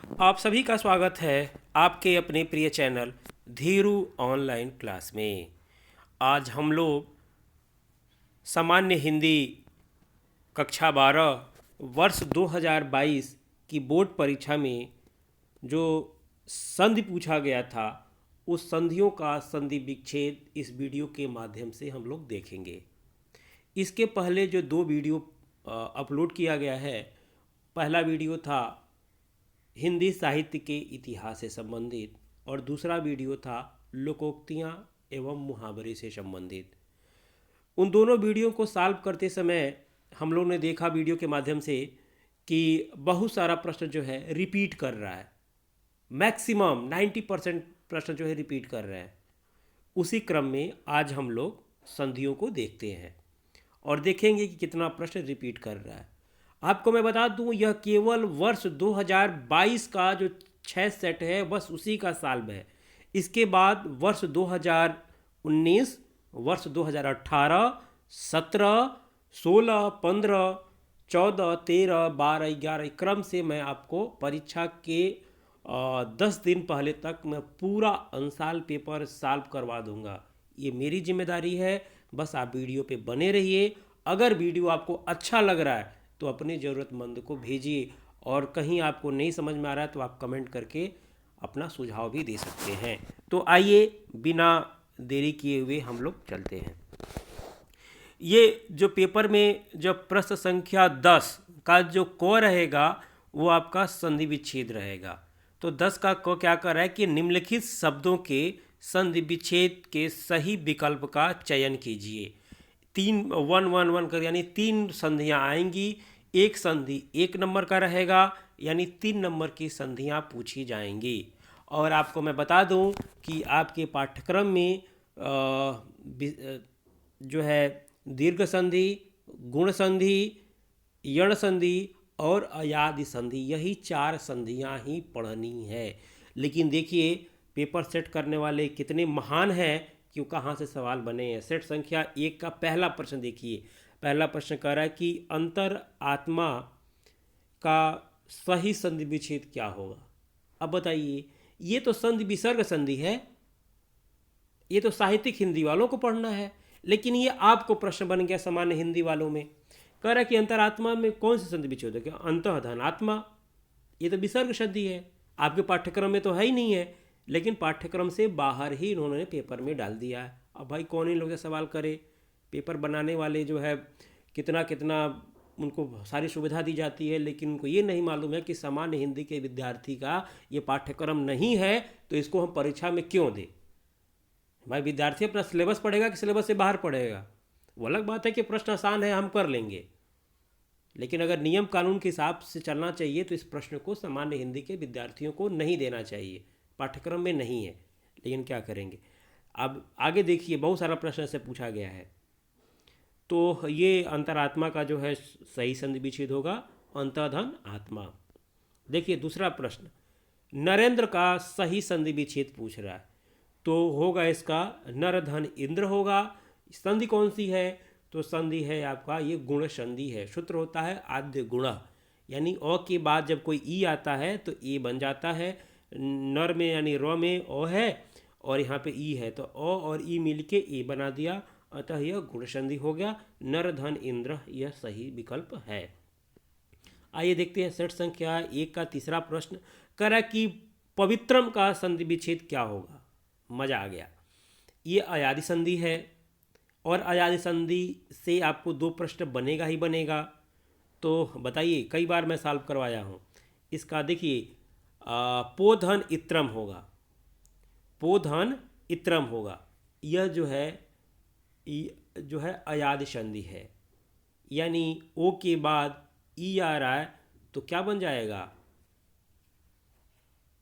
आप सभी का स्वागत है आपके अपने प्रिय चैनल धीरू ऑनलाइन क्लास में। आज हम लोग सामान्य हिंदी कक्षा 12 वर्ष 2022 की बोर्ड परीक्षा में जो संधि पूछा गया था, उस संधियों का संधि विच्छेद इस वीडियो के माध्यम से हम लोग देखेंगे। इसके पहले जो दो वीडियो अपलोड किया गया है, पहला वीडियो था हिंदी साहित्य के इतिहास से संबंधित और दूसरा वीडियो था लोकोक्तियाँ एवं मुहावरे से संबंधित। उन दोनों वीडियो को सॉल्व करते समय हम लोग ने देखा वीडियो के माध्यम से कि बहुत सारा प्रश्न जो है रिपीट कर रहा है। मैक्सिमम 90% प्रश्न जो है रिपीट कर रहे हैं। उसी क्रम में आज हम लोग संधियों को देखते हैं और देखेंगे कि कितना प्रश्न रिपीट कर रहा है। आपको मैं बता दूं, यह केवल वर्ष 2022 का जो 6 सेट है बस उसी का साल्व है। इसके बाद वर्ष 2019, वर्ष 2018, 17, 16, 15, 14, 13, 12, 11 क्रम से मैं आपको परीक्षा के 10 दिन पहले तक मैं पूरा अंसाल पेपर सॉल्व करवा दूंगा। ये मेरी जिम्मेदारी है। बस आप वीडियो पे बने रहिए। अगर वीडियो आपको अच्छा लग रहा है तो अपने ज़रूरतमंद को भेजिए, और कहीं आपको नहीं समझ में आ रहा है तो आप कमेंट करके अपना सुझाव भी दे सकते हैं। तो आइए बिना देरी किए हुए हम लोग चलते हैं। ये जो पेपर में जब प्रश्न संख्या 10 का जो क रहेगा वो आपका संधि विच्छेद रहेगा। तो 10 का क क्या कर रहा है कि निम्नलिखित शब्दों के संधि विच्छेद के सही विकल्प का चयन कीजिए। 3 1 1 1 कर यानी 3 संधियाँ आएंगी। एक संधि 1 नंबर का रहेगा, यानी 3 नंबर की संधियाँ पूछी जाएंगी। और आपको मैं बता दूं कि आपके पाठ्यक्रम में जो है दीर्घ संधि, गुण संधि, यण संधि और अयादि संधि, यही 4 संधियां ही पढ़नी है। लेकिन देखिए पेपर सेट करने वाले कितने महान हैं कि वो कहाँ से सवाल बने हैं। सेट संख्या 1 का पहला प्रश्न देखिए। पहला प्रश्न कह रहा है कि अंतर आत्मा का सही संधि विच्छेद क्या होगा। अब बताइए, ये तो संधि विसर्ग संधि है, ये तो साहित्यिक हिंदी वालों को पढ़ना है, लेकिन ये आपको प्रश्न बन गया सामान्य हिंदी वालों में। कह रहा है कि अंतरात्मा में कौन सी संधि विच्छेद है। अंतः धनात्मा, ये तो विसर्ग संधि है। आपके पाठ्यक्रम में तो है ही नहीं है, लेकिन पाठ्यक्रम से बाहर ही इन्होंने पेपर में डाल दिया है। अब भाई कौन इन लोग से सवाल करे। पेपर बनाने वाले जो है कितना कितना उनको सारी सुविधा दी जाती है, लेकिन उनको ये नहीं मालूम है कि सामान्य हिंदी के विद्यार्थी का ये पाठ्यक्रम नहीं है, तो इसको हम परीक्षा में क्यों दें। भाई विद्यार्थी अपना सिलेबस पढ़ेगा कि सिलेबस से बाहर पढ़ेगा। वो अलग बात है कि प्रश्न आसान है हम कर लेंगे, लेकिन अगर नियम कानून के हिसाब से चलना चाहिए तो इस प्रश्न को सामान्य हिंदी के विद्यार्थियों को नहीं देना चाहिए, पाठ्यक्रम में नहीं है। लेकिन क्या करेंगे। अब आगे देखिए, बहुत सारा प्रश्न से पूछा गया है। तो ये अंतरात्मा का जो है सही संधि विच्छेद होगा अंतधन आत्मा। देखिए दूसरा प्रश्न, नरेंद्र का सही संधि विच्छेद पूछ रहा है, तो होगा इसका नर धन इंद्र होगा। संधि कौन सी है, तो संधि है आपका ये गुण संधि है। सूत्र होता है आद्य गुण, यानी अ के बाद जब कोई ई आता है तो ए बन जाता है। नर में यानी र में अ है और यहाँ पे ई है, तो अ और ई मिल के ए बना दिया, अतः यह गुण संधि हो गया। नर धन इंद्र यह सही विकल्प है। आइए देखते हैं सेट संख्या 1 का तीसरा प्रश्न। कह रहा है कि पवित्रम का संधि विच्छेद क्या होगा। मज़ा आ गया। ये अयादि संधि है और अयादि संधि से आपको 2 प्रश्न बनेगा ही बनेगा। तो बताइए, कई बार मैं सॉल्व करवाया हूँ इसका। देखिए पोधन इत्रम होगा, पोधन इत्रम होगा। यह जो है अयादि संधि है, यानी ओ के बाद ई आ रहा है तो क्या बन जाएगा,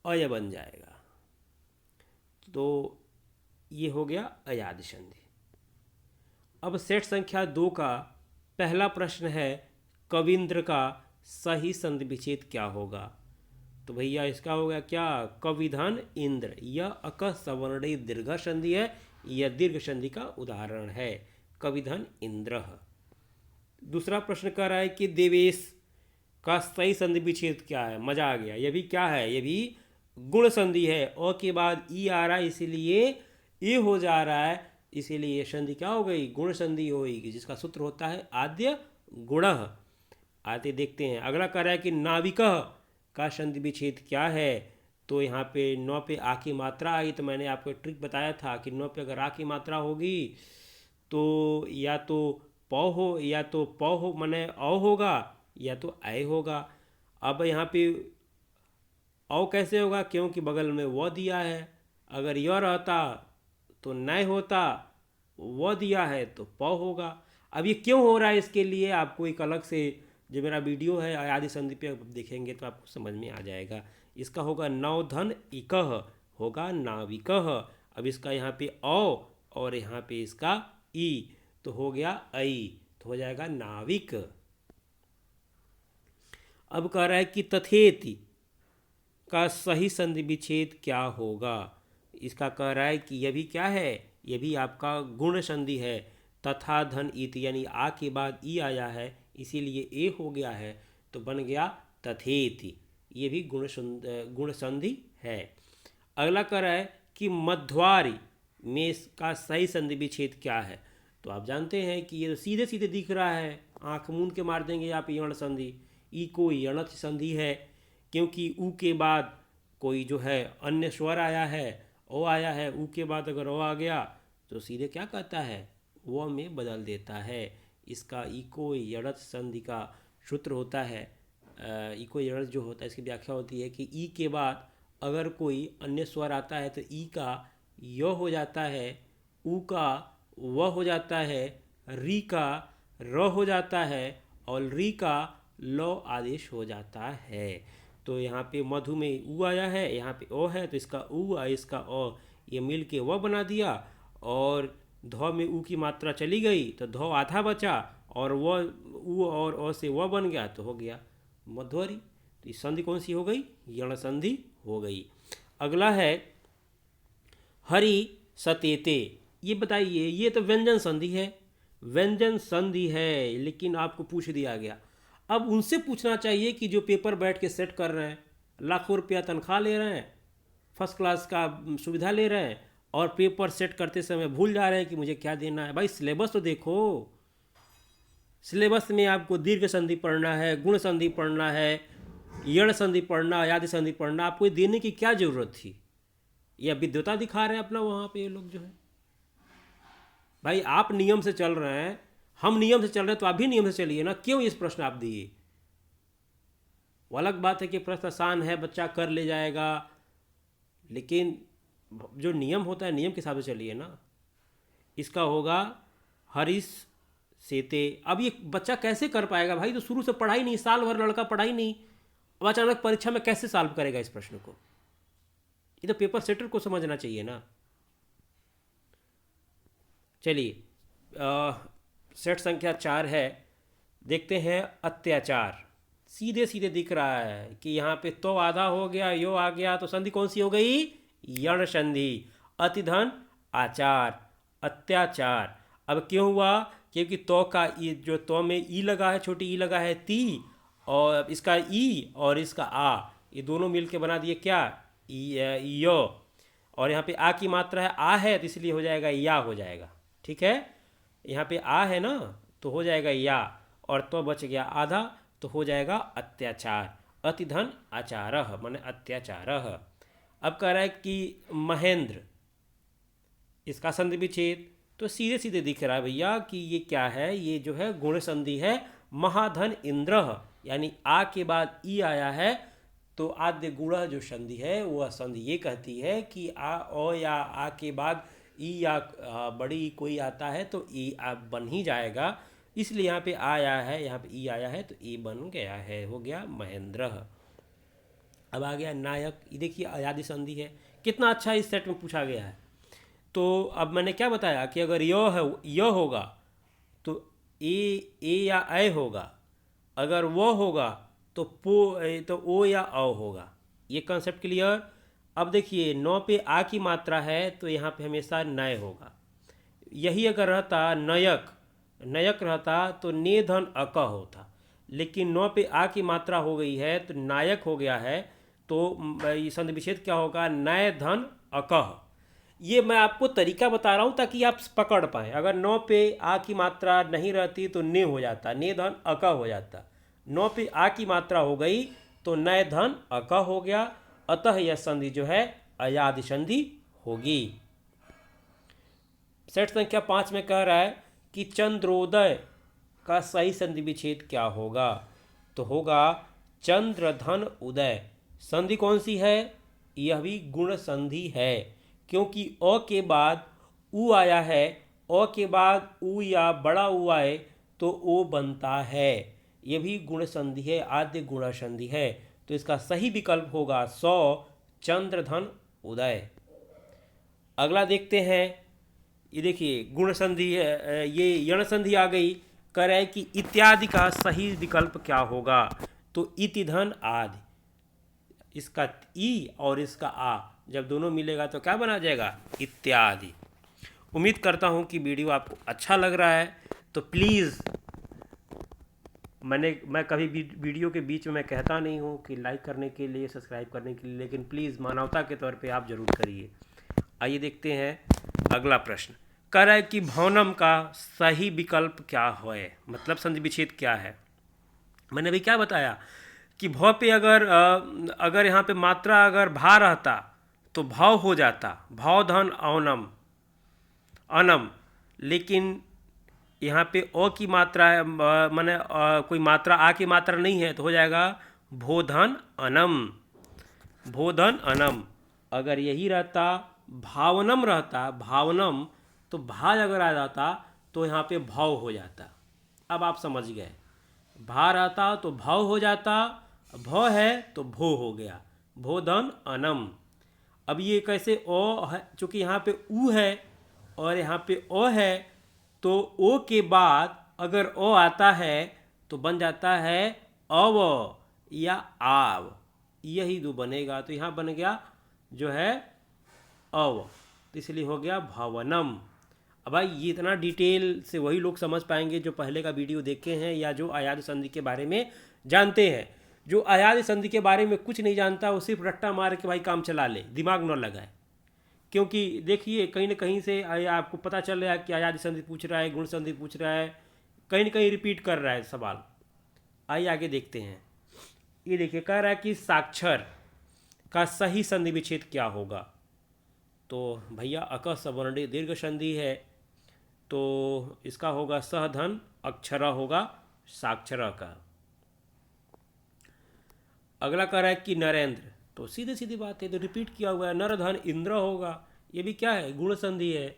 अय बन जाएगा। तो ये हो गया अयादि संधि। अब सेट संख्या 2 का पहला प्रश्न है, कविंद्र का सही संधि विच्छेद क्या होगा। तो भैया इसका होगा क्या, कविधन इंद्र। यह अक सवर्णी दीर्घ संधि है, यह दीर्घ संधि का उदाहरण है, कविधन इंद्र। दूसरा प्रश्न कह रहा है कि देवेश का सही संधि विच्छेद क्या है? मजा आ गया। ये भी क्या है? ये भी गुण संधि है। अ के बाद ई आ रहा है इसीलिए ए हो जा रहा है, इसीलिए ये संधि क्या हो गई? गुण संधि हो गई, जिसका सूत्र होता है आद्य गुणः। आते देखते हैं। अगला कह रहा है कि नाविकः का संधि विच्छेद क्या है? तो यहाँ पे नौ पे आ की मात्रा आई, तो मैंने आपको ट्रिक बताया था कि नौ पे अगर आ की मात्रा होगी तो या तो पौ हो, या तो पौ हो माने औ होगा, या तो ऐ होगा। अब यहाँ पे औ कैसे होगा? क्योंकि बगल में वो दिया है। अगर य रहता तो नय होता, वो दिया है तो पौ होगा। अब ये क्यों हो रहा है, इसके लिए आपको एक अलग से जो मेरा वीडियो है आदि संधि पे देखेंगे तो आपको समझ में आ जाएगा। इसका होगा नवधन इकह, होगा नाविकह। अब इसका यहाँ पे औ और यहाँ पे इसका ई, तो हो गया ऐ, तो हो जाएगा नाविक। अब कह रहा है कि तथेति का सही संधि विच्छेद क्या होगा? इसका कह रहा है कि यह भी क्या है? यह भी आपका गुण संधि है। तथा धन इत, यानी आ के बाद ई आया है इसीलिए ए हो गया है, तो बन गया तथेति। ये भी गुण संधि है। अगला कह रहा है कि मध्वारी में इसका सही संधि विच्छेद क्या है? तो आप जानते हैं कि ये तो सीधे सीधे दिख रहा है, आंख मूंद के मार देंगे आप यण संधि। ई को यणत संधि है, क्योंकि ऊ के बाद कोई जो है अन्य स्वर आया है, ओ आया है, ऊ के बाद अगर ओ आ गया तो सीधे क्या कहता है? वो में बदल देता है। इसका इको यणत संधि का सूत्र होता है, इको यणत जो होता है इसकी व्याख्या होती है कि ई के बाद अगर कोई अन्य स्वर आता है तो ई का य हो जाता है, ऊ का व हो जाता है, री का र हो जाता है और री का लो आदेश हो जाता है। तो यहाँ पे मधु में ऊ आया है, यहाँ पे ओ है, तो इसका ऊ और इसका ओ ये मिल के व बना दिया, और ध में ऊ की मात्रा चली गई तो ध आधा बचा, और व ऊ और ओ से व बन गया तो हो गया मध्वरी। तो इस संधि कौन सी हो गई? यण संधि हो गई। अगला है हरि सतेते। ये बताइए, ये तो व्यंजन संधि है, व्यंजन संधि है, लेकिन आपको पूछ दिया गया। अब उनसे पूछना चाहिए कि जो पेपर बैठ के सेट कर रहे हैं, लाखों रुपया तनख्वाह ले रहे हैं, फर्स्ट क्लास का सुविधा ले रहे हैं, और पेपर सेट करते समय भूल जा रहे हैं कि मुझे क्या देना है। भाई सिलेबस तो देखो, सिलेबस में आपको दीर्घ संधि पढ़ना है, गुण संधि पढ़ना है, यण संधि पढ़ना, आदि संधि पढ़ना, आपको देने की क्या जरूरत थी? यह विद्वता दिखा रहे हैं अपना वहाँ पे ये लोग जो है। भाई आप नियम से चल रहे हैं, हम नियम से चल रहे हैं, तो आप भी नियम से चलिए ना। क्यों इस प्रश्न आप दिए? वो अलग बात है कि प्रश्न आसान है, बच्चा कर ले जाएगा, लेकिन जो नियम होता है नियम के हिसाब से चलिए ना। इसका होगा हरीश सेते। अब ये बच्चा कैसे कर पाएगा भाई? तो शुरू से पढ़ा ही नहीं, साल भर लड़का पढ़ा ही नहीं, अब अचानक परीक्षा में कैसे सॉल्व करेगा इस प्रश्न को? ये तो पेपर सेटर को समझना चाहिए ना। चलिए, सेट संख्या 4 है, देखते हैं। अत्याचार सीधे सीधे दिख रहा है कि यहाँ पे तो आधा हो गया, यो आ गया, तो संधि कौन सी हो गई? यण संधि। अतिधन आचार, अत्याचार। अब क्यों हुआ? क्योंकि तो का ई, जो तो में ई लगा है, छोटी ई लगा है ती, और इसका ई और इसका आ, ये दोनों मिलके बना दिए क्या? यो। और यहाँ पे आ की मात्रा है, आ है, तो इसलिए हो जाएगा या, हो जाएगा। ठीक है, यहाँ पे आ है ना, तो हो जाएगा या, और तो बच गया आधा, तो हो जाएगा अत्याचार। अतिधन आचारः माने अत्याचारः। अब कह रहा है कि महेंद्र, इसका संधि विच्छेद तो सीधे सीधे दिख रहा है भैया कि ये क्या है? ये जो है गुण संधि है। महाधन इंद्र, यानी आ के बाद ई आया है, तो आद्य गुण जो संधि है वह संधि ये कहती है कि आ ओ या आ के बाद ई या बड़ी कोई आता है तो ई बन ही जाएगा, इसलिए यहाँ पे आया है, यहाँ पे ई आया है तो ई बन गया है, हो गया महेंद्र। अब आ गया नायक। ये देखिए आदि संधि है, कितना अच्छा इस सेट में पूछा गया है। तो अब मैंने क्या बताया कि अगर य होगा तो ए या ऐ होगा, अगर वो होगा तो तो ओ या औ होगा। ये कंसेप्ट क्लियर? अब देखिए 9 पे आ की मात्रा है तो यहाँ पे हमेशा नय होगा। यही अगर रहता नयक, नयक रहता तो ने धन अक होता, लेकिन नौ पे आ की मात्रा हो गई है तो नायक हो गया है, तो ये संधि विच्छेद क्या होगा, नय धन अकह। ये मैं आपको तरीका बता रहा हूँ ताकि आप पकड़ पाएँ। अगर नौ पे आ की मात्रा नहीं रहती तो ने हो जाता, ने धन अक हो जाता। नौ पे आ की मात्रा हो गई तो नय धन अक हो गया, अतः यह संधि जो है अयादि संधि होगी। सेट संख्या 5 में कह रहा है कि चंद्रोदय का सही संधि विच्छेद क्या होगा, तो होगा चंद्र धन उदय। संधि कौन सी है, यह भी गुण संधि है, क्योंकि अ के बाद उ आया है, अ के बाद उ या बड़ा उ आए तो ओ बनता है, यह भी गुण संधि है, आद्य गुण संधि है। तो इसका सही विकल्प होगा 100 चंद्र धन उदय। अगला देखते हैं, ये देखिए गुण संधि है, ये यण संधि आ गई। कह रहा है कि इत्यादि का सही विकल्प क्या होगा, तो इति धन आदि, इसका ई और इसका आ जब दोनों मिलेगा तो क्या बना जाएगा, इत्यादि। उम्मीद करता हूँ कि वीडियो आपको अच्छा लग रहा है, तो प्लीज़ मैं कभी भी वीडियो के बीच में मैं कहता नहीं हूँ कि लाइक करने के लिए, सब्सक्राइब करने के लिए, लेकिन प्लीज़ मानवता के तौर पे आप ज़रूर करिए। आइए देखते हैं अगला प्रश्न। कह रहा है कि भवनम का सही विकल्प क्या है, मतलब संधि विच्छेद क्या है। मैंने अभी क्या बताया कि भव पे अगर यहाँ पे मात्रा अगर भा रहता तो भाव हो जाता, भाव धन औनम अनम, लेकिन यहाँ पे अ की मात्रा है, माने कोई मात्रा आ की मात्रा नहीं है, तो हो जाएगा भोधन अनम, भोधन अनम। अगर यही रहता भावनम रहता, भावनम, तो भा अगर आ जाता तो यहाँ पे भाव हो जाता। अब आप समझ गए, भा रहता तो भाव हो जाता, भ है तो भो हो गया, भोधन अनम। अब ये कैसे ओ है, चूँकि यहाँ पे उ है और यहाँ पे ओ है, तो ओ के बाद अगर ओ आता है तो बन जाता है अव या आव, यही दो बनेगा, तो यहाँ बन गया जो है अव, तो इसलिए हो गया भवनम। अब भाई ये इतना डिटेल से वही लोग समझ पाएंगे जो पहले का वीडियो देखे हैं या जो अयाद संधि के बारे में जानते हैं। जो अयाद संधि के बारे में कुछ नहीं जानता वो सिर्फ रट्टा मार के भाई काम चला ले, दिमाग न लगाए, क्योंकि देखिए कहीं ना कहीं से आपको पता चल रहा है कि अयाद संधि पूछ रहा है, गुण संधि पूछ रहा है, कहीं ना कहीं रिपीट कर रहा है सवाल। आइए आगे देखते हैं। ये देखिए कह रहा है कि साक्षर का सही संधि विच्छेद क्या होगा, तो भैया अक सवर्णी दीर्घ संधि है, तो इसका होगा सहधन अक्षर होगा साक्षर का। अगला कह रहा है कि नरेंद्र, तो सीधी सीधी बात है, तो रिपीट किया हुआ है, नरधन इंद्र होगा, ये भी क्या है, गुण संधि है।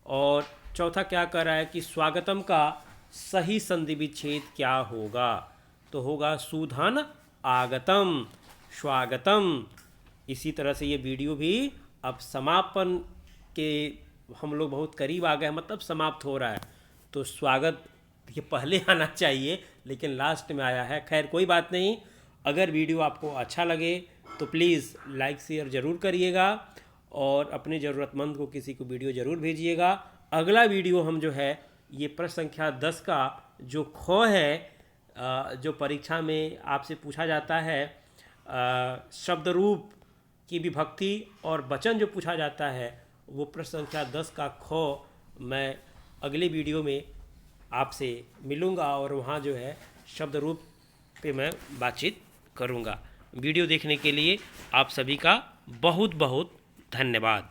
और चौथा क्या कह रहा है कि स्वागतम का सही संधि विच्छेद क्या होगा, तो होगा सुधन आगतम, स्वागतम। इसी तरह से ये वीडियो भी अब समापन के हम लोग बहुत करीब आ गए, मतलब समाप्त हो रहा है, तो स्वागत ये पहले आना चाहिए लेकिन लास्ट में आया है। खैर कोई बात नहीं, अगर वीडियो आपको अच्छा लगे तो प्लीज़ लाइक शेयर ज़रूर करिएगा और अपने ज़रूरतमंद को किसी को वीडियो ज़रूर भेजिएगा। अगला वीडियो हम जो है ये प्रश्न संख्या 10 का जो ख है, जो परीक्षा में आपसे पूछा जाता है, शब्द रूप की विभक्ति और वचन जो पूछा जाता है, वो प्रश्न संख्या 10 का ख मैं अगले वीडियो में आपसे मिलूँगा और वहाँ जो है शब्द रूप पे मैं बातचीत करूँगा। वीडियो देखने के लिए आप सभी का बहुत बहुत धन्यवाद।